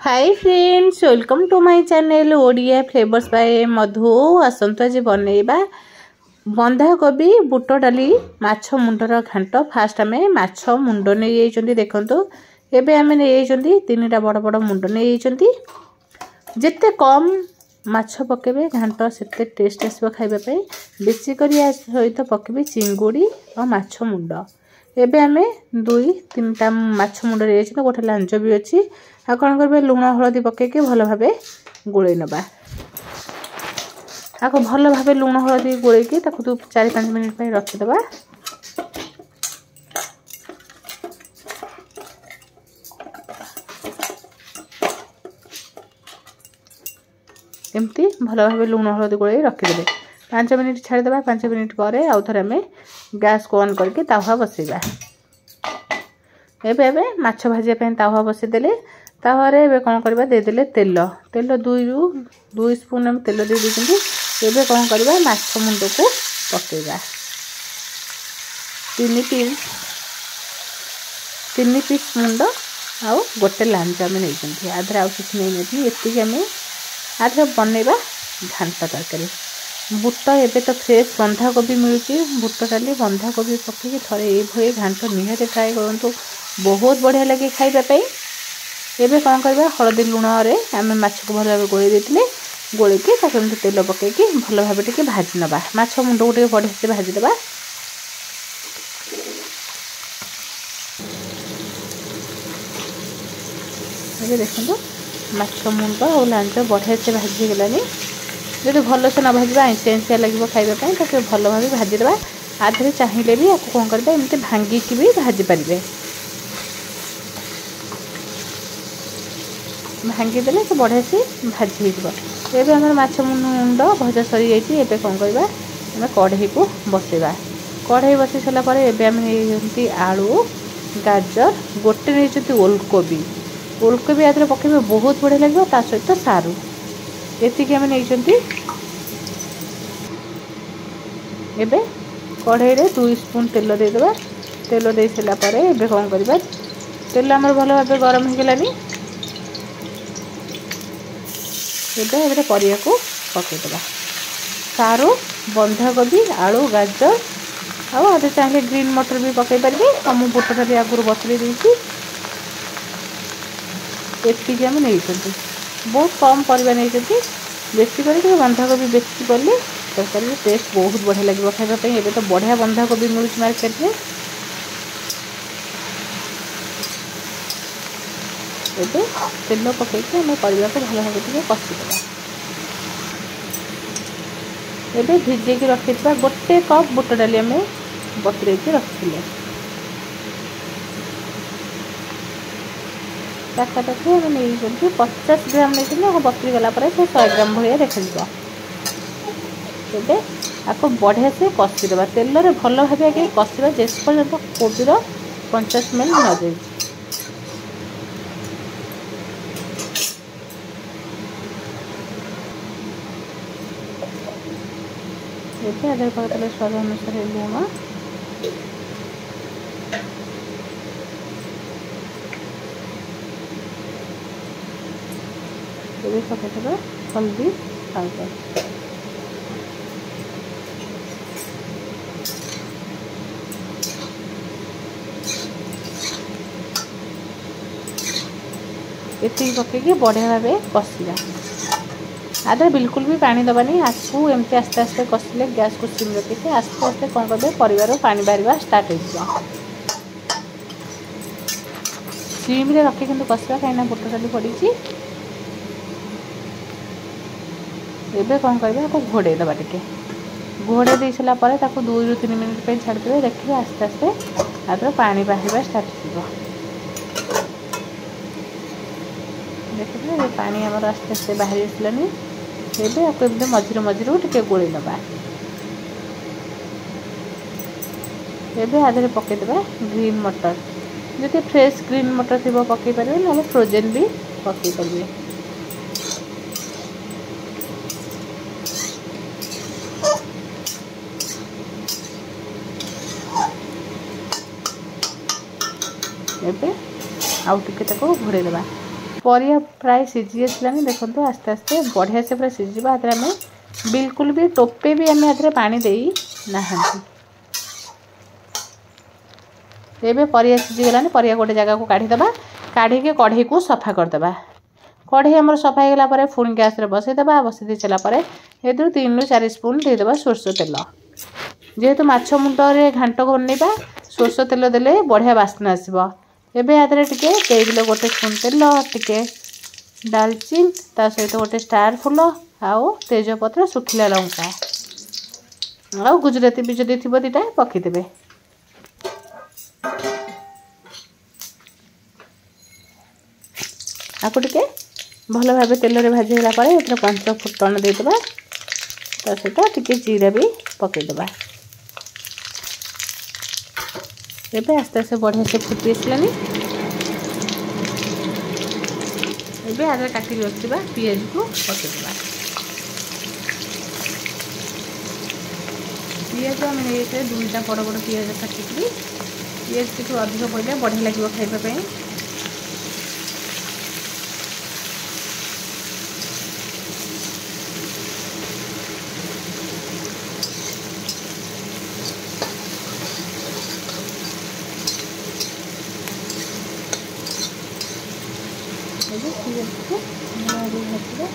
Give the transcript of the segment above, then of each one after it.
Hi friends, welcome to my channel Odia flavours by Madhu. आसंतु आज बनैबा बंधा कोबी बुट डाली माछ मुंडर घांट। फास्ट आम माछ मुंड नहीं देखो एबे आम नहीं तीन बड़ बड़ मुंड नहीं जिते कम माछ पकेबे घांट से टेस्ट आसो खाइबा बेसिक सहित पकेबे चिंगुड़ी और माछ मुंड। एबे आमे दुई तीन टा माछ मुंड रे गोटे लांज भी अच्छी आ कौन करबे लुण हलदी पकेके भल भाबे गोळै नबा। आको भल भाबे लुण हलदी गोळैके ताकु 4-5 मिनिट पे रखि दबा। एमती भल भाबे लुण हलदी गोळै रखि देबे। 5 मिनिट छाड़ी दबा। 5 मिनिट परे आउ थरे में गैस को ऑन करके तावा बसेबा। एबे माछ भाजिया पे तावा बसे देले तावारे एबे कोन करबा दे देले तेल 2 स्पून हम तेल दे दिसंती। एबे कोन करबा माछ मुंड को पकेबा। 3 पीस मुंड आउ गोटे लांजा में नैचंती। आधर आउ किछ नै नेथि एति हमें आधर बनेबा घांट तरकारी। बुट एबे तो फ्रेश बंधा कोबी मिलुची। बुट डाली बंधा कोबी पकेकी थरे ए भई घांट निहाते ट्राई करंतु, बहुत बढ़िया लगे खाइबा पई। एबे कोन करबा हळदी लुण रे आमे माछ को भल भाबे गोळै देतिले गोळै के ताके तेल पकेकी भल भाबे टिके भाजी नबा। माछ मुंड को टिके बढ़िया से भाजी दबा। एबे देखंतु माछ मुंड और लांज बढ़िया से भाजी गेलानी। जो भल से न भाजवा आइंसिया लगे खाइबा ताके भल भाबे भाजी दबा। आधे चाहिए भी आपको कौन करबे एमती भांगिकी भी भाजी पारिबे। भांगी देले तो बढ़िया से भाजी हो। एबे हमर माछ मुंड भजा सरी जाइए। एबे कौन करबा हमें कढ़ई को बसेबा। कढ़ई बसई सारा पर एबे हम नहीं आलू गाजर गोटे नहीं ओलकोबी। ओलकोबी आदि पकेबे बहुत बढ़िया लगे। ता सहित सारू एतिक आम नहीं। एबे कढ़ई रे 2 स्पून तेल दे देबा। तेल दे सारा पर एबे कौन करबा तेल हमर भल भाबे गरम हो गेलानी। एबे एबे परिया को पके देबा। सारू बंधा कोबी आलू गाजर आउ आधे चाहे ग्रीन मटर भी पकई पारे। हम बुट डाली आगुर बतुरी देछि। एतिक आम नहीं बहुत कम परिबा नहीं बेसी करके बंधा कोबी बेसी कले तरकारी टेस्ट बहुत बढ़िया लगे खाइबा पई। एबे तो बढ़िया बंधा कोबी मिलुछ मार्केट में। एबे तेल पकेके हम परिबा को भल भाबे टिके कसी देबा। एबे भिजे की रखिथबा गोटे कप बुट डाली हम बतुरे के रखिले। पाखापाखि हम नहीं 50 ग्राम नहीं बतुरी गला पर 100 ग्राम भाया देखा। एबे आपको बढ़िया से कसी देबा। तेल रे भल भाबे आगे कसीबा जेस पर्यंत कोबीर कंचा स्मेल न जाए। एबे आधे पकड़े स्वाद अनुसार लुण एबे पकड़े हल्दी पाउडर एति पकेकी बढ़िया भाबे कसिला। आधे बिल्कुल भी पानी दबानी। आसू एमती आस्ते आस्ते कसिले गैस को सिम रखिके आस्ते आस्ते कौन करबे परिवार पानी बाहर स्टार्ट हो। सिम रे रखी किंतु कसिबा कहीं बुट डाली पड़ी। एबे कौन करबे आपको घोड़े दबा टिके। घोड़े दे सारा पर 2-3 मिनिट पे छाड़ देबे। देखिए आस्ते आस्ते आदर पानी बाहर स्टार्ट हो। देखिए ये पानी आमर आस्ते आस्ते बाहर आसलानी। एबे आपको एमती मझिरे मझिरे टिके गोळै नबा। एबे आधे पके देबा ग्रीन मटर। जदि फ्रेश ग्रीन मटर थी पकई पारे ना फ्रोजेन भी पकई पारे। एबे आउ टिके ताको घोड़े देबा। परिया प्राय सीझी आसलानी देखो आस्ते आस्ते बढ़िया से पूरा सीझा हाथ आम बिल्कुल भी टोपे भी आम हाथ पानी दे ना एबे परिया सीझीगलानी परिया गोटे जगह को काढ़ीदे काढ़ी कढ़ई को सफा करदे कढ़ई आम सफा होगा पुणी गैस बसईदे बसई दी सारापर ये 3 ରୁ 4 स्पून देदेबा सोरष तेल जेहेतु माछ मुंडरे घांट बनइबा सोरष तेल देले बढ़िया बास्ना आसब एबे हाथ में टिके देदेले गोटे स्पून तेल टिके डालचिन ता सहित गोटे स्टार फुल आउ तेजपत्र सुखिला लंका आउ गुजराती भी जदि थी दीटा पकईदेवे आपको टिके भल भाव तेल रे भाजीला ये पंच फुटण देदेबा ता सहित टिके जीरा भी पकईदेबा एबे आस्ते आस्ते बढ़िया से फुटी आसलानी एबे आगे काटी रखा पियाज को पकईदेबा पियाज आम ये 2टा बड़ बड़ पियाज काटिकी पियाज टी अधिक पड़े बढ़िया लगे खाइबा पियाज को भाजवा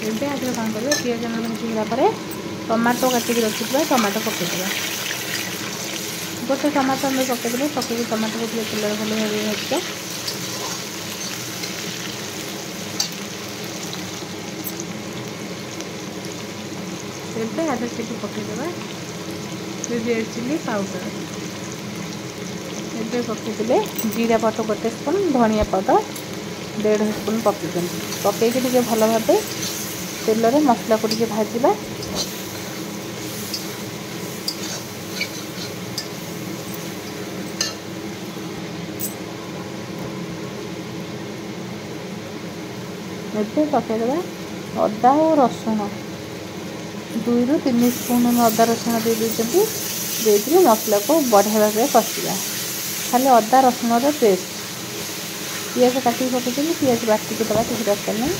एबे आगे कौन कर पियाज भाजीगला टमाटो काटिक रखी टमाटो पकईदे गोटे टमाटो आम पकईदे पकई टमाटो को तेल भल भाव भाजवा एबे आधा टिके पकईदेबा रेड चिली पाउडर एबे पकईदे जीरा पाउडर गोटे स्पून धनिया पाउडर 1.5 स्पून पकईके टिके भल भाव तेल रे मसला को टिके भाजवा एबे पकईदेबा अदा और रसुण 2 ରୁ 3 स्पून अदा रसुण दे देते मसला को बढ़िया भाव कषा खाली अदा रसुण पेस्ट पियाज काटिक पकई पियाज बाटिक दवा किसी दरकार नहीं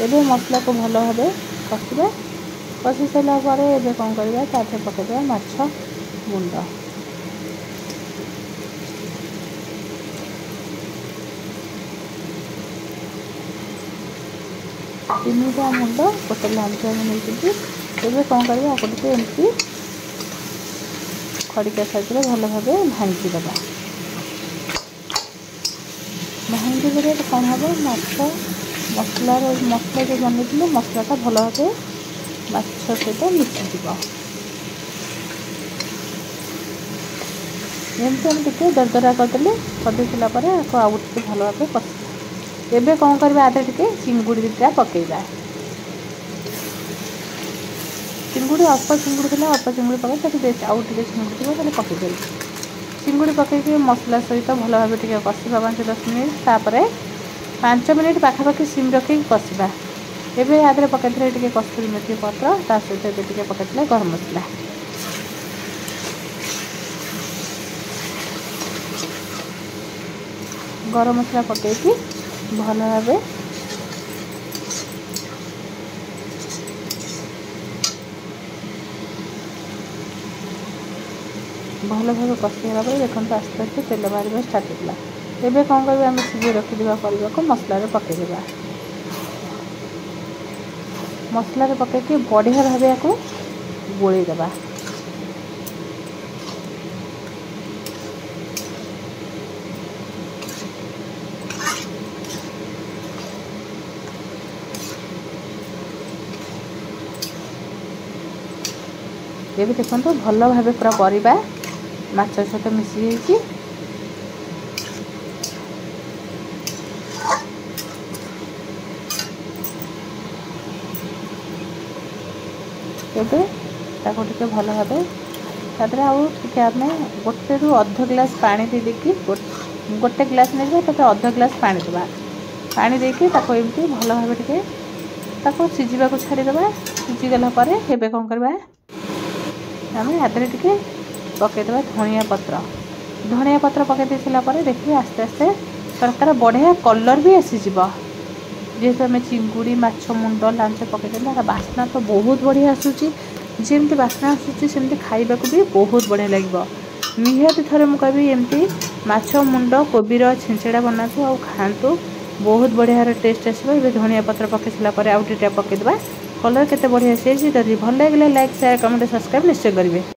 एबे मसला को भल भाव कषा कषि सारा पर कौन करवा ताथे पकईदेवा माछ मुंड 3टा मुंड गोटे लांच नहीं कौन कर एमती खड़िका साइज भल भाव भांगीदे भांगीदे कौन हम माछ मसला जो बनई मसलाटा भल भाव माछ सहित मिशीज एमती हम टे दरदरा करदे कर आउ टे भल भाव कषा एबे कौन करवा आधे टिके चिंगुड़ी 2टा पकईबा चिंगुड़ी अल्प चिंगुड़ी थी अल्प चिंगुड़ी पकई आउ टे चिंगुड़ी थी पकईदे चिंगुड़ी पकईकि मसला सहित भल भाव टिके कषा 5-10 मिनिट तापर 5 मिनिट पाखापाखि सिम रखी कषा एबे आधे पकईदे टिके कस्तूरी मेथी पत्र ता सहित एबे टिके पकईदे गरम मसला पकईकि भल भाव कषिगला देखो आस्ते आस्ते तेल बाहर स्टार्ट होगा एबे कौन कर आम सीझे रखिदा परिया को मसला पकईदेवा मसला पकईकि बढ़िया भाव या गोलैदेवा ये भी देखो भल भाव पूरा परिबा माछ सहित मिसी जाइए एबे ताको टिके भल भाव तादे आउ टिके आम गोटे रु अर्ध ग्लास पानी दे देकी गोटे ग्लास नहीं तो अर्ध ग्लास पानी देवा पानी देकी ताको एमती भल भाव टिके ताको सिझा को छाड़ीदे सिझीगला एबे कौन करवा आम आदि टिके पकईदे धनिया पत्र पकई दे सारापर देखिए आस्ते आस्ते तरकार बढ़िया कलर भी आसीज जेहेतु आम चिंगुड़ी माछ मुंड लांच पकईदे बास्ना तो बहुत बढ़िया आसूची जमी बास्ना आसूची सेमती खाइबा भी बहुत बढ़िया लगे निहाती थरे मु कहबी एमती माछ मुंड कोबीर छिंचड़ा बनातु आ खातु बहुत बढ़िया टेस्ट आसो। ये धनिया पत्र पकई सारापर आउ टे पकईदे कलर केते बढ़िया से जदि भल लगे लाइक शेयर कमेंट सब्सक्राइब निश्चय करेंगे।